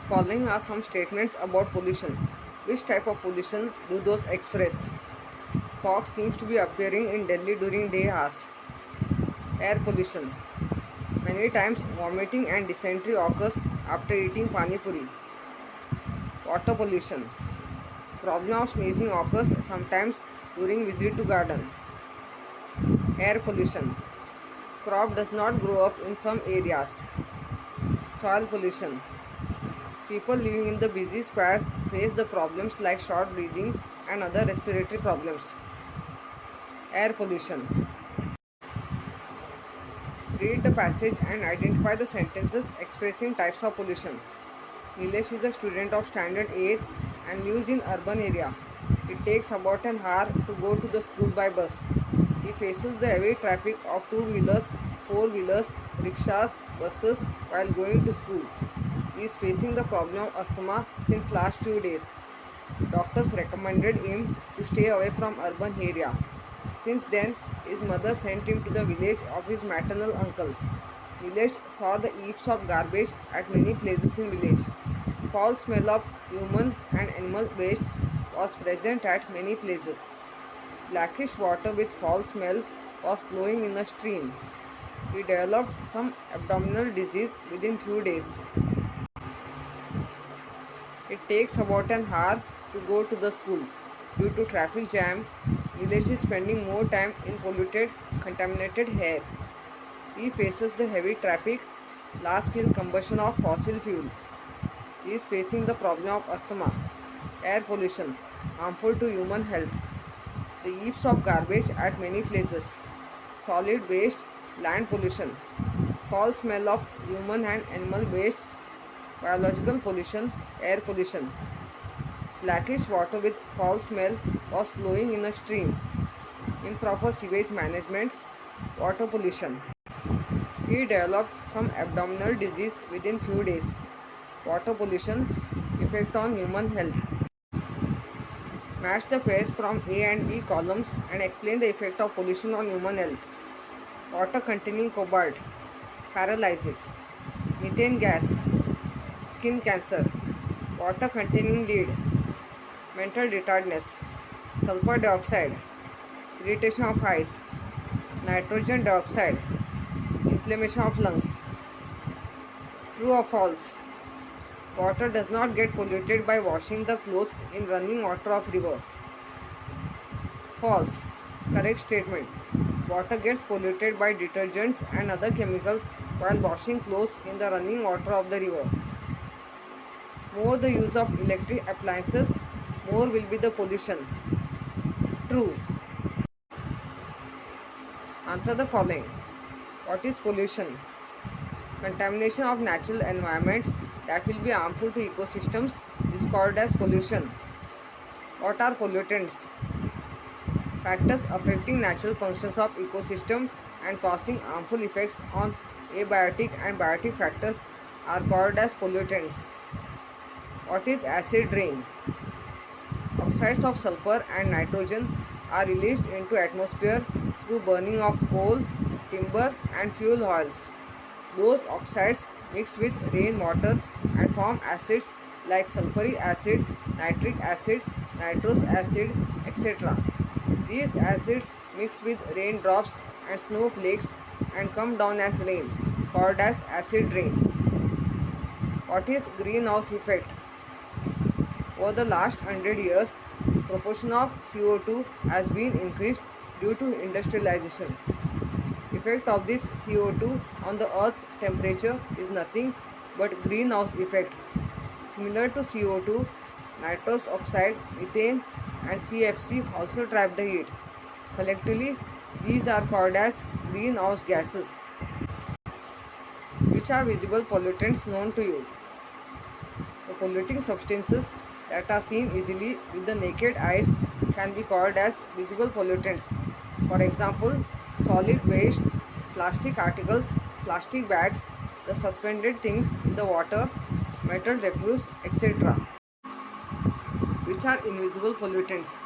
Following are some statements about pollution. Which type of pollution do those express? Fog seems to be appearing in Delhi during day hours. Air pollution. Many times vomiting and dysentery occurs after eating pani puri. Water pollution. Problem of sneezing occurs sometimes during visit to garden. Air pollution. Crop does not grow up in some areas. Soil pollution. People living in the busy squares face the problems like short breathing and other respiratory problems. Air pollution. Read the passage and identify the sentences expressing types of pollution. Nilesh is a student of standard 8th and lives in urban area. It takes about an hour to go to the school by bus. He faces the heavy traffic of two-wheelers, four-wheelers, rickshaws, buses while going to school. He is facing the problem of asthma since last few days. Doctors recommended him to stay away from urban area. Since then, his mother sent him to the village of his maternal uncle. Nilesh saw the heaps of garbage at many places in village. Foul smell of human and animal wastes was present at many places. Blackish water with foul smell was flowing in a stream. He developed some abdominal disease within few days. It takes about an hour to go to the school. Due to traffic jam, Nilesh is spending more time in polluted, contaminated air. He faces the heavy traffic, large-scale combustion of fossil fuel. He is facing the problem of asthma, air pollution, harmful to human health. The heaps of garbage at many places, solid waste, land pollution, foul smell of human and animal wastes, biological pollution, air pollution. Blackish water with foul smell was flowing in a stream. Improper sewage management, water pollution. He developed some abdominal disease within few days. Water pollution, effect on human health. Match the pairs from A and B columns and explain the effect of pollution on human health. Water containing cobalt, paralysis. Methane gas, skin cancer. Water containing lead, mental retardedness. Sulfur dioxide, irritation of eyes. Nitrogen dioxide, inflammation of lungs. True or false? Water does not get polluted by washing the clothes in running water of river. False. Correct statement. Water gets polluted by detergents and other chemicals while washing clothes in the running water of the river. More the use of electric appliances, more will be the pollution. True. Answer the following. What is pollution? Contamination of natural environment that will be harmful to ecosystems is called as pollution. What are pollutants? Factors affecting natural functions of ecosystem and causing harmful effects on abiotic and biotic factors are called as pollutants. What is acid rain? Oxides of sulfur and nitrogen are released into atmosphere through burning of coal, timber and fuel oils. Those oxides mix with rainwater and form acids like sulfuric acid, nitric acid, nitrous acid, etc. These acids mix with raindrops and snowflakes and come down as rain, called as acid rain. What is greenhouse effect? Over the last 100 years, proportion of CO2 has been increased due to industrialization. Effect of this CO2 on the Earth's temperature is nothing but greenhouse effect. Similar to CO2, nitrous oxide, methane and CFC also trap the heat. Collectively, these are called as greenhouse gases. Which are visible pollutants known to you? The polluting substances that are seen easily with the naked eyes can be called as visible pollutants. For example, solid wastes, plastic articles, plastic bags, the suspended things in the water, metal refuse, etc. Which Which are invisible pollutants?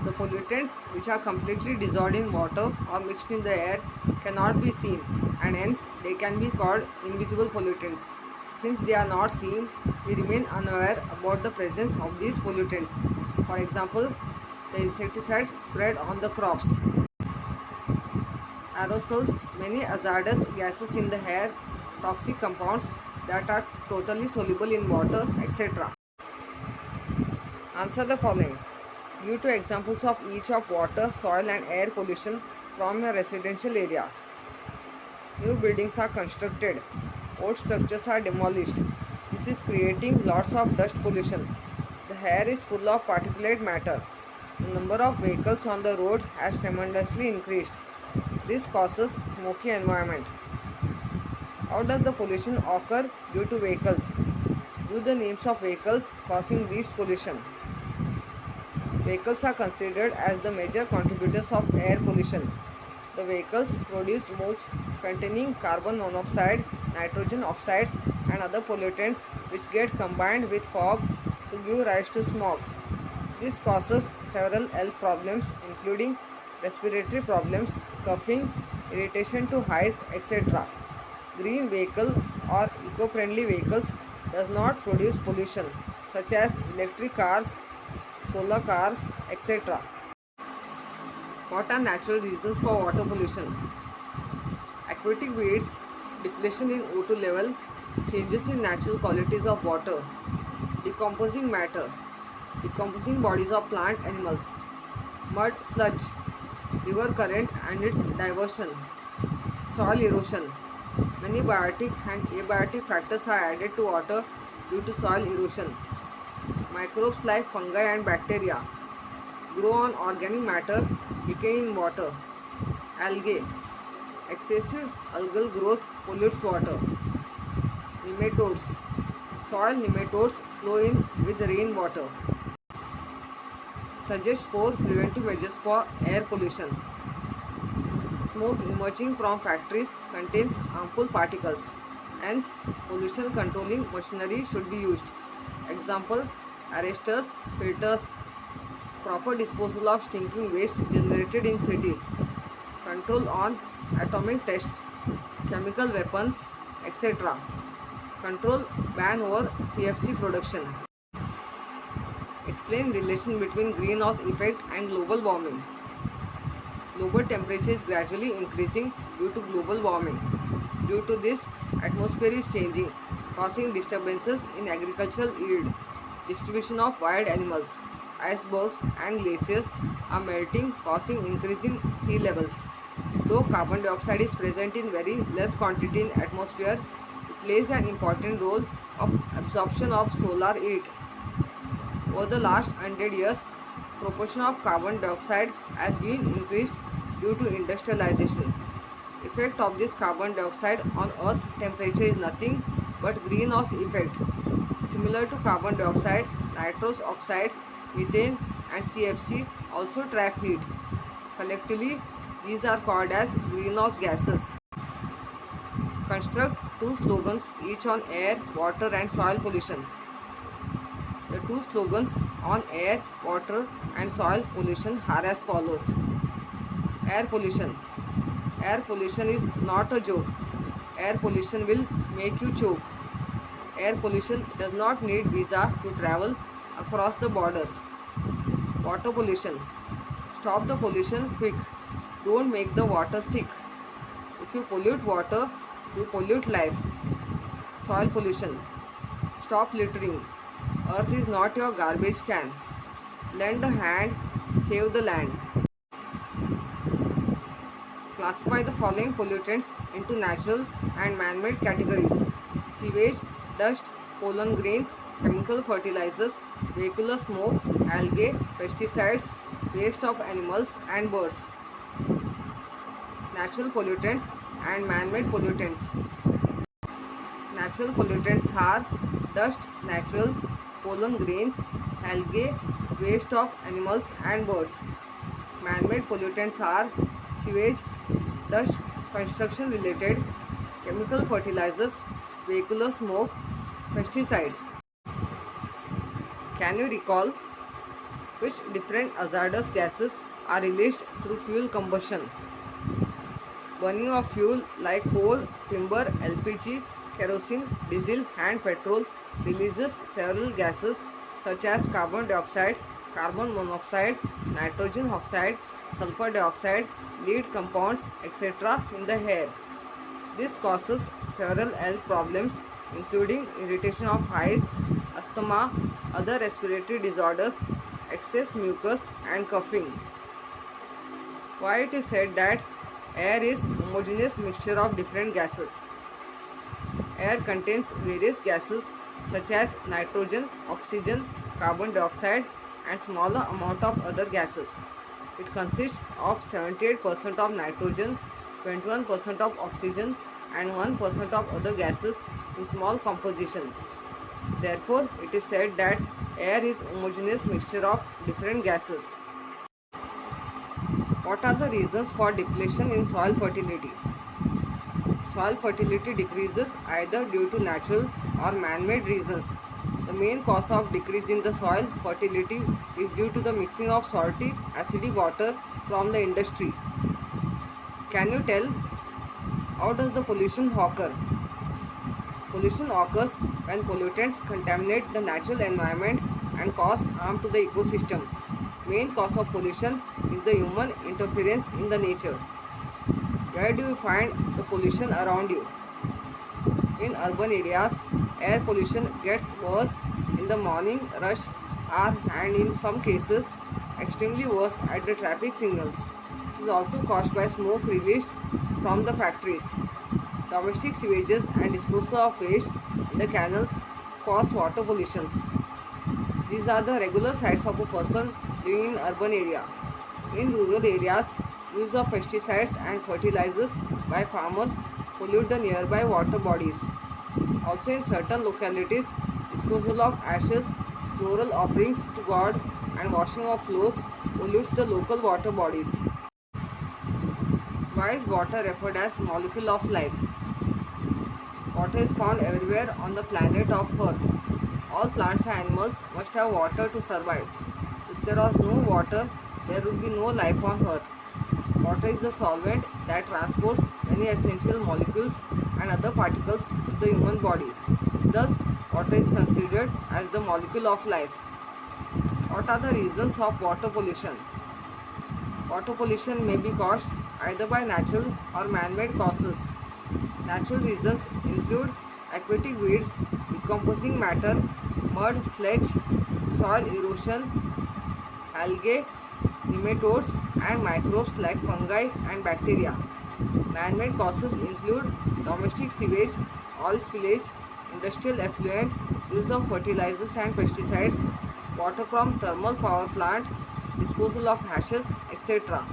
The pollutants which are completely dissolved in water or mixed in the air cannot be seen, and hence they can be called invisible pollutants. Since they are not seen, we remain unaware about the presence of these pollutants. For example, the insecticides spread on the crops, aerosols, many hazardous gases in the air, toxic compounds that are totally soluble in water, etc. Answer the following. Give two examples of each of water, soil and air pollution from a residential area. New buildings are constructed. Old structures are demolished. This is creating lots of dust pollution. The air is full of particulate matter. The number of vehicles on the road has tremendously increased. This causes smoky environment. How does the pollution occur due to vehicles? Give the names of vehicles causing least pollution. Vehicles are considered as the major contributors of air pollution. The vehicles produce smokes containing carbon monoxide, nitrogen oxides and other pollutants which get combined with fog to give rise to smog. This causes several health problems including respiratory problems, coughing, irritation to eyes, etc. Green vehicle or eco-friendly vehicles does not produce pollution such as electric cars, solar cars, etc. What are natural reasons for water pollution? Aquatic weeds, depletion in O2 level, changes in natural qualities of water, decomposing matter, decomposing bodies of plant animals, mud, sludge, river current and its diversion, soil erosion. Many biotic and abiotic factors are added to water due to soil erosion. Microbes like fungi and bacteria grow on organic matter decaying in water. Algae. Excessive algal growth pollutes water. Nematodes. Soil nematodes flow in with rainwater. Suggest 4 preventive measures for air pollution. Smoke emerging from factories contains harmful particles. Hence, pollution controlling machinery should be used. Example, arresters, filters, proper disposal of stinking waste generated in cities, control on atomic tests, chemical weapons, etc. Control ban over CFC production. Explain relation between greenhouse effect and global warming. Global temperature is gradually increasing due to global warming. Due to this, atmosphere is changing, causing disturbances in agricultural yield. Distribution of wild animals, icebergs and glaciers are melting, causing increase in sea levels. Though carbon dioxide is present in very less quantity in atmosphere, it plays an important role of absorption of solar heat. Over the last 100 years, proportion of carbon dioxide has been increased due to industrialization. Effect of this carbon dioxide on Earth's temperature is nothing but greenhouse effect. Similar to carbon dioxide, nitrous oxide, methane and CFC also trap heat. Collectively, these are called as greenhouse gases. Construct two slogans each on air, water and soil pollution. The two slogans on air, water and soil pollution are as follows. Air pollution. Air pollution is not a joke. Air pollution will make you choke. Air pollution does not need visa to travel across the borders. Water pollution. Stop the pollution quick. Don't make the water sick. If you pollute water, you pollute life. Soil pollution. Stop littering. Earth is not your garbage can. Lend a hand, save the land. Classify the following pollutants into natural and man-made categories. Sewage, dust, pollen grains, chemical fertilizers, vehicular smoke, algae, pesticides, waste of animals and birds. Natural pollutants and man-made pollutants. Natural pollutants are dust, natural, pollen grains, algae, waste of animals and birds. Man-made pollutants are sewage, dust, construction related, chemical fertilizers, vehicular smoke, pesticides. Can you recall which different hazardous gases are released through fuel combustion? Burning of fuel like coal, timber, LPG, kerosene, diesel, and petrol releases several gases such as carbon dioxide, carbon monoxide, nitrogen oxide, sulfur dioxide, lead compounds, etc. in the air. This causes several health problems including irritation of eyes, asthma, other respiratory disorders, excess mucus, and coughing. Why it is said that air is homogeneous mixture of different gases? Air contains various gases such as nitrogen, oxygen, carbon dioxide, and smaller amount of other gases. It consists of 78% of nitrogen, 21% of oxygen, and 1% of other gases in small composition. Therefore, it is said that air is homogeneous mixture of different gases. What are the reasons for depletion in soil fertility? Soil fertility decreases either due to natural or man-made reasons. The main cause of decrease in the soil fertility is due to the mixing of salty, acidic water from the industry. Can you tell how does the pollution occur? Pollution occurs when pollutants contaminate the natural environment and cause harm to the ecosystem. Main cause of pollution is the human interference in the nature. Where do you find the pollution around you? In urban areas, air pollution gets worse in the morning rush hour and in some cases extremely worse at the traffic signals. This is also caused by smoke released from the factories. Domestic sewages and disposal of waste in the canals cause water pollution. These are the regular sights of a person living in urban area. In rural areas, use of pesticides and fertilizers by farmers pollute the nearby water bodies. Also in certain localities, disposal of ashes, floral offerings to God and washing of clothes pollutes the local water bodies. Why is water referred as molecule of life? Water is found everywhere on the planet of Earth. All plants and animals must have water to survive. If there was no water, there would be no life on Earth. Water is the solvent that transports many essential molecules and other particles to the human body. Thus, water is considered as the molecule of life. What are the reasons of water pollution? Water pollution may be caused either by natural or man-made causes. Natural reasons include aquatic weeds, decomposing matter, mud, sludge, soil erosion, algae, nematodes, and microbes like fungi and bacteria. Man-made causes include domestic sewage, oil spillage, industrial effluent, use of fertilizers and pesticides, water from thermal power plant, disposal of ashes, etc.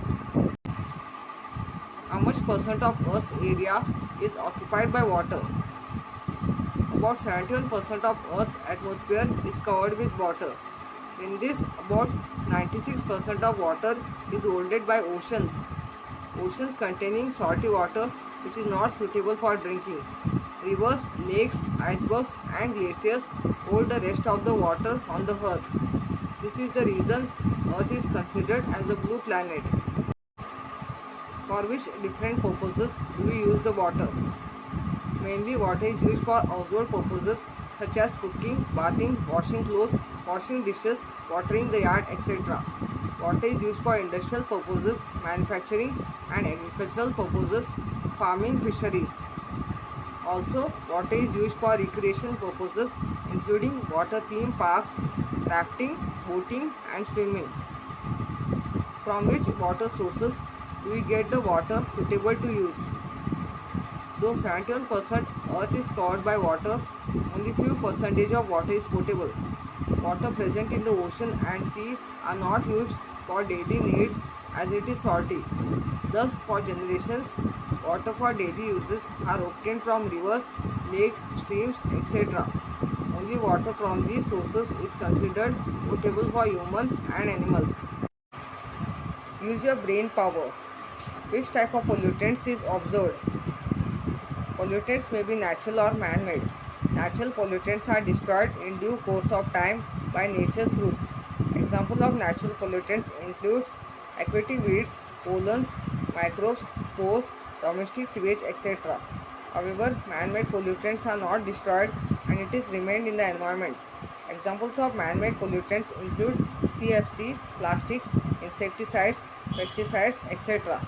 How much percent of Earth's area is occupied by water? About 71% of Earth's atmosphere is covered with water. In this, about 96% of water is holded by oceans. Oceans containing salty water which is not suitable for drinking. Rivers, lakes, icebergs and glaciers hold the rest of the water on the earth. This is the reason Earth is considered as a blue planet. For which different purposes do we use the water? Mainly water is used for household purposes such as cooking, bathing, washing clothes, washing dishes, watering the yard, etc. Water is used for industrial purposes, manufacturing and agricultural purposes, farming, fisheries. Also, water is used for recreation purposes including water theme parks, rafting, boating and swimming. From which water sources do we get the water suitable to use? Though 71% Earth is covered by water, only few percentage of water is potable. Water present in the ocean and sea are not used for daily needs as it is salty. Thus, for generations, water for daily uses are obtained from rivers, lakes, streams, etc. Only water from these sources is considered potable for humans and animals. Use your brain power. Which type of pollutants is observed? Pollutants may be natural or man-made. Natural pollutants are destroyed in due course of time by nature's rule. Example of natural pollutants includes aquatic weeds, pollens, microbes, spores, domestic sewage, etc. However, man-made pollutants are not destroyed and it is remained in the environment. Examples of man-made pollutants include CFC, plastics, insecticides, pesticides, etc.